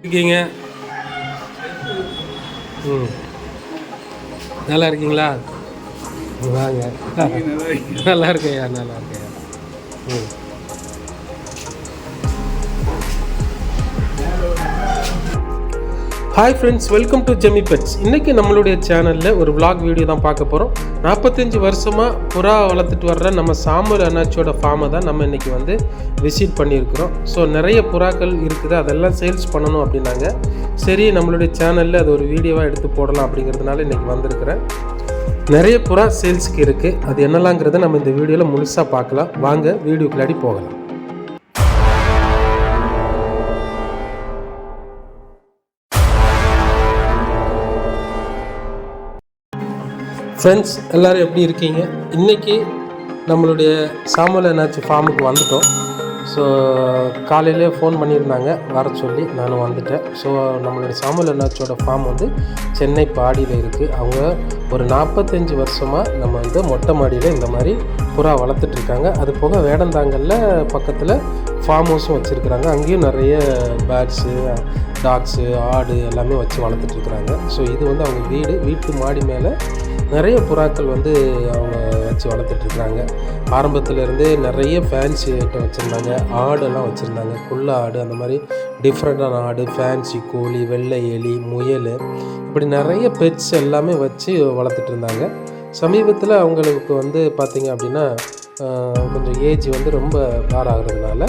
இருக்கீங்க? ம், நல்லா இருக்கீங்களா? வாங்க. நல்லா இருக்கையா, நல்லா இருக்கையா. ம். Hi friends, welcome to Jemi Pets. இன்றைக்கி நம்மளுடைய சேனலில் ஒரு vlog வீடியோ தான் பார்க்க போகிறோம். 45 வருஷமாக புறா வளர்த்துட்டு வர்ற நம்ம சாமுவேல் அண்ணாச்சியோட ஃபார்மை தான் நம்ம இன்றைக்கி வந்து விசிட் பண்ணியிருக்கிறோம். ஸோ நிறைய புறாக்கள் இருக்குது, அதெல்லாம் சேல்ஸ் பண்ணணும் அப்படின்னாங்க. சரி, நம்மளுடைய சேனலில் அது ஒரு வீடியோவாக எடுத்து போடலாம் அப்படிங்கிறதுனால இன்றைக்கி வந்திருக்கிறேன். நிறைய புறா சேல்ஸுக்கு இருக்குது, அது என்னலாங்கிறத நம்ம இந்த வீடியோவில் முழுசாக பார்க்கலாம். வாங்க வீடியோக்குள்ளாடி போகலாம். ஃப்ரெண்ட்ஸ், எல்லோரும் எப்படி இருக்கீங்க? இன்றைக்கி நம்மளுடைய சாமுவேல் அண்ணாச்சி ஃபார்முக்கு வந்துட்டோம். ஸோ காலையிலே ஃபோன் பண்ணியிருந்தாங்க வர சொல்லி, நானும் வந்துட்டேன். ஸோ நம்மளுடைய சாமுவேல் அண்ணாச்சியோட ஃபார்ம் வந்து சென்னை பாடியில் இருக்குது. அவங்க ஒரு 45 வருஷமாக நம்ம வந்து மொட்டை மாடியில் இந்த மாதிரி புறா வளர்த்துட்ருக்காங்க. அது போக வேடந்தாங்கலில் பக்கத்தில் ஃபார்ம் ஹவுஸும் வச்சுருக்குறாங்க. அங்கேயும் நிறைய பேர்ட்ஸு, டாக்ஸு, ஆடு எல்லாமே வச்சு வளர்த்துட்ருக்குறாங்க. ஸோ இது வந்து அவங்க வீட்டு மாடி மேலே நிறைய புறாக்கள் வந்து அவங்க வச்சு வளர்த்துட்ருக்குறாங்க. ஆரம்பத்துலேருந்தே நிறைய ஃபேன்சி ஐட்டம் வச்சுருந்தாங்க, ஆடெல்லாம் வச்சுருந்தாங்க. குள்ள ஆடு, அந்த மாதிரி டிஃப்ரெண்ட்டான ஆடு, ஃபேன்சி கோழி, வெள்ளை எலி, முயல், இப்படி நிறைய பெட்ஸ் எல்லாமே வச்சு வளர்த்துட்டு இருந்தாங்க. சமீபத்தில் அவங்களுக்கு வந்து பார்த்திங்க அப்படின்னா கொஞ்சம் ஏஜ் வந்து ரொம்ப பார் ஆகிறதுனால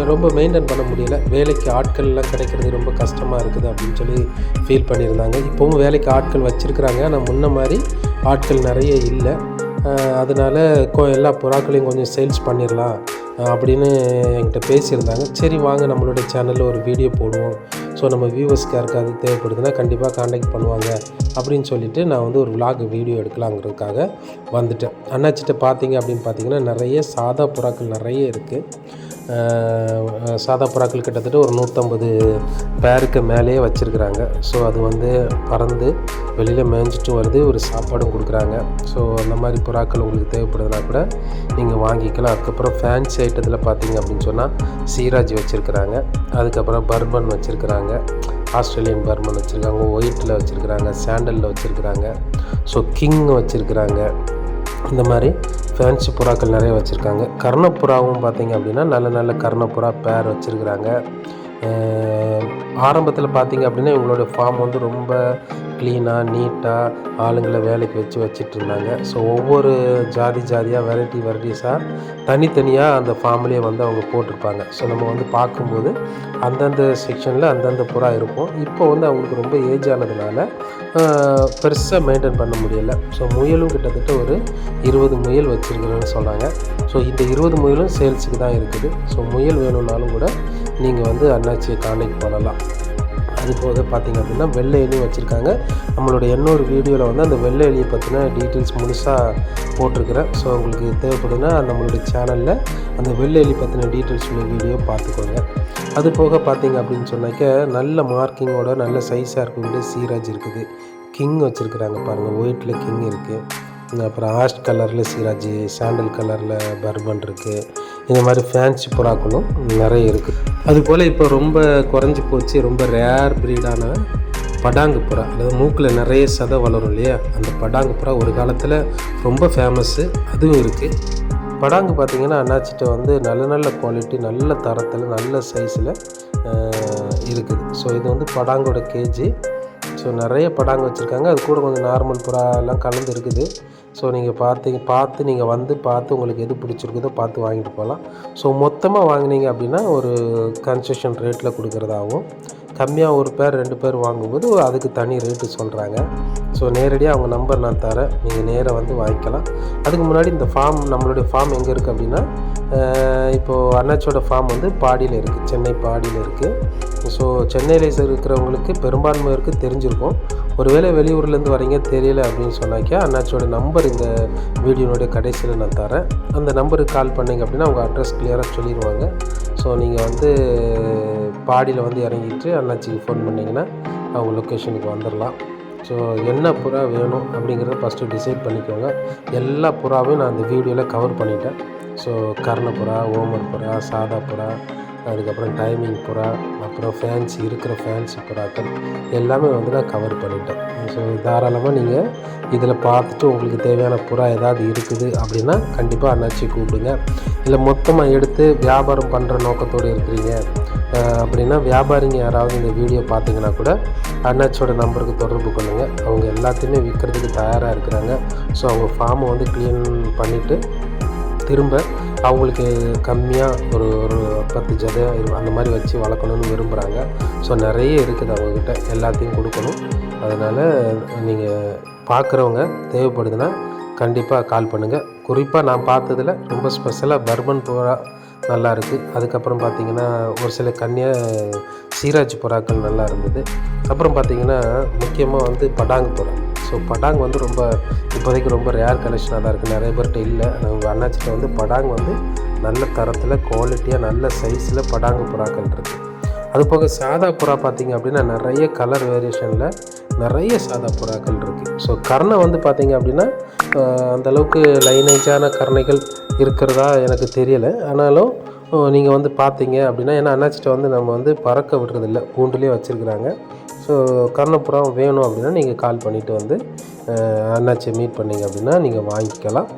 ரொம்ப மெயின்டைன் பண்ண முடியலை. வேலைக்கு ஆட்கள்லாம் கிடைக்கிறது ரொம்ப கஷ்டமாக இருக்குது அப்படின்னு சொல்லி ஃபீல் பண்ணியிருந்தாங்க. இப்போவும் வேலைக்கு ஆட்கள் வச்சுருக்குறாங்க, ஆனால் முன்ன மாதிரி ஆட்கள் நிறைய இல்லை. அதனால் எல்லா புறாக்களையும் கொஞ்சம் சேல்ஸ் பண்ணிடலாம் அப்படின்னு என்கிட்ட பேசியிருந்தாங்க. சரி வாங்க, நம்மளுடைய சேனலில் ஒரு வீடியோ போடுவோம். ஸோ நம்ம வியூவர்ஸ்க்கு யாருக்காவது தேவைப்படுதுன்னா கண்டிப்பாக காண்டாக்ட் பண்ணுவாங்க அப்படின்னு சொல்லிவிட்டு நான் வந்து ஒரு vlog வீடியோ எடுக்கலாங்கிறதுக்காக வந்துட்டேன். அண்ணாச்சிட்ட பார்த்தீங்கன்னா நிறைய சாதா புறாக்கள் நிறைய இருக்குது. சாதா புறாக்கள் கிட்டத்தட்ட ஒரு 150 பேருக்கு மேலேயே வச்சுருக்குறாங்க. ஸோ அது வந்து பறந்து வெளியில் மேய்ஞ்சிட்டு வருது, ஒரு சாப்பாடும் கொடுக்குறாங்க. ஸோ அந்த மாதிரி புறாக்கள் உங்களுக்கு தேவைப்படுதுன்னா கூட நீங்கள் வாங்கிக்கலாம். அதுக்கப்புறம் ஃபேன்சி ஐட்டத்தில் பார்த்தீங்க அப்படின்னு சொன்னால் சீராஜ் வச்சுருக்குறாங்க, அதுக்கப்புறம் பர்பன் வச்சுருக்குறாங்க, ஆஸ்திரேலியன் பர்மன் வச்சுருக்காங்க, ஒயிட்டில் வச்சுருக்குறாங்க, சாண்டலில் வச்சுருக்குறாங்க, ஸோ கிங் வச்சுருக்குறாங்க. இந்த மாதிரி ஃபேன்சி புறாக்கள் நிறைய வச்சுருக்காங்க. கர்ணப்புறாவும் பார்த்திங்க அப்படின்னா நல்ல நல்ல கர்ணப்புறா பேர் வச்சுருக்குறாங்க. ஆரம்பத்தில் பார்த்திங்க அப்படின்னா இவங்களோட ஃபார்ம் வந்து ரொம்ப க்ளீனாக நீட்டாக ஆளுங்களை வேலைக்கு வச்சுட்டு இருந்தாங்க. ஸோ ஒவ்வொரு ஜாதியாக வெரைட்டிஸாக தனித்தனியாக அந்த ஃபார்ம்லேயே வந்து அவங்க போட்டிருப்பாங்க. ஸோ நம்ம வந்து பார்க்கும்போது அந்தந்த செக்ஷனில் அந்தந்த புறா இருக்கும். இப்போ வந்து அவங்களுக்கு ரொம்ப ஏஜ் ஆனதுனால பெருசாக மெயின்டைன் பண்ண முடியலை. ஸோ முயலும் கிட்டத்தட்ட ஒரு 20 முயல் வச்சுருக்குறேன்னு சொல்கிறாங்க. ஸோ இந்த 20 முயலும் சேல்ஸுக்கு தான் இருக்குது. ஸோ முயல் வேணும்னாலும் கூட நீங்கள் வந்து அண்ணாச்சியை கான்டாக்ட் பண்ணலாம். அது போக பார்த்திங்க அப்படின்னா வெள்ளை எலியும் வச்சுருக்காங்க. நம்மளுடைய இன்னொரு வீடியோவில் வந்து அந்த வெள்ளை எலியை பற்றின டீட்டெயில்ஸ் முழுசாக போட்டிருக்கிறேன். ஸோ உங்களுக்கு தேவைப்படுதுன்னா நம்மளுடைய சேனலில் அந்த வெள்ளை எலி பற்றின டீட்டெயில்ஸ் உள்ள வீடியோ பார்த்துக்கோங்க. அது போக பார்த்திங்க அப்படின்னு சொன்னாக்க நல்ல மார்க்கிங்கோட நல்ல சைஸாக இருக்கக்கூடிய சீராஜ் இருக்குது. கிங் வச்சுருக்குறாங்க பாருங்கள், ஒயிட்டில் கிங் இருக்குது, அப்புறம் ஆஷ் கலரில் சீராஜ், சாண்டல் கலரில் பர்பன் இருக்குது. இந்த மாதிரி ஃபேன்சி புறாக்களும் நிறைய இருக்குது. அதுபோல் இப்போ ரொம்ப குறைஞ்சி போச்சு, ரொம்ப ரேர் ப்ரீடான படாங்கு புறா, அதாவது மூக்கில் நிறைய சதை வளரும் இல்லையா, அந்த படாங்கு புறா ஒரு காலத்தில் ரொம்ப ஃபேமஸ்ஸு, அதுவும் இருக்குது. படாங்கு பார்த்திங்கன்னா அண்ணாச்சிட்ட வந்து நல்ல நல்ல குவாலிட்டி, நல்ல தரத்தில், நல்ல சைஸில் இருக்குது. ஸோ இது வந்து படாங்கோட கேஜி. ஸோ நிறைய படாங்கு வச்சுருக்காங்க, அது கூட கொஞ்சம் நார்மல் புறா எல்லாம் கலந்து இருக்குது. ஸோ நீங்கள் பார்த்து நீங்கள் வந்து பார்த்து உங்களுக்கு எது பிடிச்சிருக்குதோ பார்த்து வாங்கிட்டு போகலாம். ஸோ மொத்தமாக வாங்கினீங்க அப்படின்னா ஒரு கன்செஷன் ரேட்டில் கொடுக்குறதாகவும், கம்மியாக ஒரு பேர் 2 பேர் வாங்கும்போது அதுக்கு தனி ரேட்டு சொல்கிறாங்க. ஸோ நேரடியாக அவங்க நம்பர் நான் தரேன், நீங்கள் நேராக வந்து வாங்கிக்கலாம். அதுக்கு முன்னாடி இந்த ஃபார்ம், நம்மளுடைய ஃபார்ம் எங்கே இருக்குது அப்படின்னா இப்போது அண்ணாச்சியோட ஃபார்ம் வந்து பாடியில் இருக்குது, சென்னை பாடியில் இருக்குது. ஸோ சென்னையில் இருக்கிறவங்களுக்கு பெரும்பான்மையிற்கு தெரிஞ்சிருக்கும். ஒருவேளை வெளியூர்லேருந்து வரீங்க தெரியல அப்படின்னு சொன்னாக்கா அண்ணாச்சியோட நம்பர் இந்த வீடியோனுடைய கடைசியில் நான் தரேன். அந்த நம்பருக்கு கால் பண்ணிங்க அப்படின்னா அவங்க அட்ரஸ் கிளியராக சொல்லிடுவாங்க. ஸோ நீங்கள் வந்து பாடியில் வந்து இறங்கிட்டு அண்ணாச்சிக்கு ஃபோன் பண்ணிங்கன்னா அவங்க லொக்கேஷனுக்கு வந்துடலாம். ஸோ என்ன புறா வேணும் அப்படிங்கிறத ஃபஸ்ட்டு டிசைட் பண்ணிக்கோங்க. எல்லா புறாவையும் நான் அந்த வீடியோவில் கவர் பண்ணிட்டேன். ஸோ கர்ணப்புறா, ஓமர் புறா, சாதா புறா, அதுக்கப்புறம் டைமிங் புறா, அப்புறம் இருக்கிற ஃபேன்சி புறாக்கள் எல்லாமே வந்து நான் கவர் பண்ணிட்டேன். ஸோ தாராளமாக நீங்கள் இதில் பார்த்துட்டு உங்களுக்கு தேவையான புறா ஏதாவது இருக்குது அப்படின்னா கண்டிப்பாக அண்ணாச்சி கூப்பிடுங்க. இல்லை மொத்தமாக எடுத்து வியாபாரம் பண்ணுற நோக்கத்தோடு இருக்கிறீங்க அப்படின்னா வியாபாரிங்க யாராவது இந்த வீடியோ பார்த்தீங்கன்னா கூட அண்ணாச்சியோட நம்பருக்கு தொடர்பு கொள்ளுங்கள். அவங்க எல்லாத்தையுமே விற்கிறதுக்கு தயாராக இருக்கிறாங்க. ஸோ அவங்க ஃபார்மை வந்து க்ளீன் பண்ணிவிட்டு திரும்ப அவங்களுக்கு கம்மியாக ஒரு 10 ஜதை அந்த மாதிரி வச்சு வளர்க்கணுன்னு விரும்புகிறாங்க. ஸோ நிறைய இருக்குது அவங்கக்கிட்ட, எல்லாத்தையும் கொடுக்கணும். அதனால் நீங்கள் பார்க்குறவங்க தேவைப்படுதுன்னா கண்டிப்பாக கால் பண்ணுங்கள். குறிப்பாக நான் பார்த்ததில் ரொம்ப ஸ்பெஷலாக பர்பன் புறா நல்லா இருக்குது. அதுக்கப்புறம் பார்த்திங்கன்னா ஒரு சில சீராஜ் புறாக்கள் நல்லா இருந்தது. அப்புறம் பார்த்திங்கன்னா முக்கியமாக வந்து படாங்கு புறா. ஸோ படாங் வந்து இப்போதைக்கு ரொம்ப ரேர் கலெக்ஷனாக தான் இருக்குது, நிறைய பேர்கிட்ட இல்லை. உங்கள் அண்ணாச்சிட்ட வந்து படாங் வந்து நல்ல தரத்தில் குவாலிட்டியாக நல்ல சைஸில் படாங்கு புறாக்கள் இருக்குது. அதுபோக சாதா புறா பார்த்திங்க அப்படின்னா நிறைய கலர் வேரியேஷனில் நிறைய சாதா புறாக்கள் இருக்குது. ஸோ கர்ணை வந்து பார்த்திங்க அப்படின்னா அந்தளவுக்கு லைனேஜான கர்ணைகள் இருக்கிறதா எனக்கு தெரியலை. ஆனாலும் நீங்கள் வந்து பார்த்தீங்க அப்படின்னா, ஏன்னா அண்ணாச்சிட்ட வந்து நம்ம வந்து பறக்க விடுறதில்ல, கூண்டுலேயே வச்சுருக்குறாங்க. ஸோ கர்ணப்புறா வேணும் அப்படின்னா நீங்கள் கால் பண்ணிவிட்டு வந்து அண்ணாச்சியை மீட் பண்ணிங்க அப்படின்னா நீங்கள் வாங்கிக்கலாம்.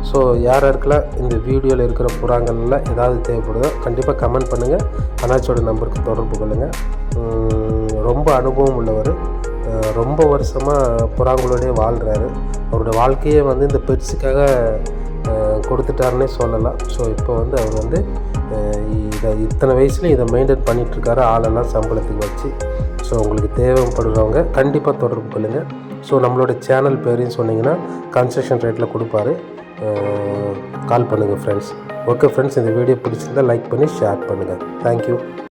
ஸோ யாருக்கெல்லாம் இந்த வீடியோவில் இருக்கிற புறாங்களில் ஏதாவது தேவைப்படுதோ கண்டிப்பாக கமெண்ட் பண்ணுங்கள். அண்ணாச்சியோட நம்பருக்கு தொடர்பு கொள்ளுங்கள். ரொம்ப அனுபவம் உள்ளவர், ரொம்ப வருஷமாக புறாங்களோடய வாழ்கிறாரு. அவரோட வாழ்க்கையை வந்து இந்த பெட்ஸுக்காக கொடுத்துட்டாருன்னே சொல்லலாம். ஸோ இப்போ வந்து அவர் வந்து இத்தனை வயசுலேயும் இதை மெயின்டைன் பண்ணிகிட்ருக்காரு, ஆளெல்லாம் சம்பளத்துக்கு வச்சு. ஸோ உங்களுக்கு தேவைப்படுறவங்க கண்டிப்பாக தொடர்பு கொள்ளுங்கள். ஸோ நம்மளோட சேனல் பேரையும் சொன்னிங்கன்னா கன்செஷன் ரேட்டில் கொடுப்பாரு. கால் பண்ணுங்கள் ஃப்ரெண்ட்ஸ். ஓகே ஃப்ரெண்ட்ஸ், இந்த வீடியோ பிடிச்சிருந்தால் லைக் பண்ணி ஷேர் பண்ணுங்கள். தேங்க்யூ.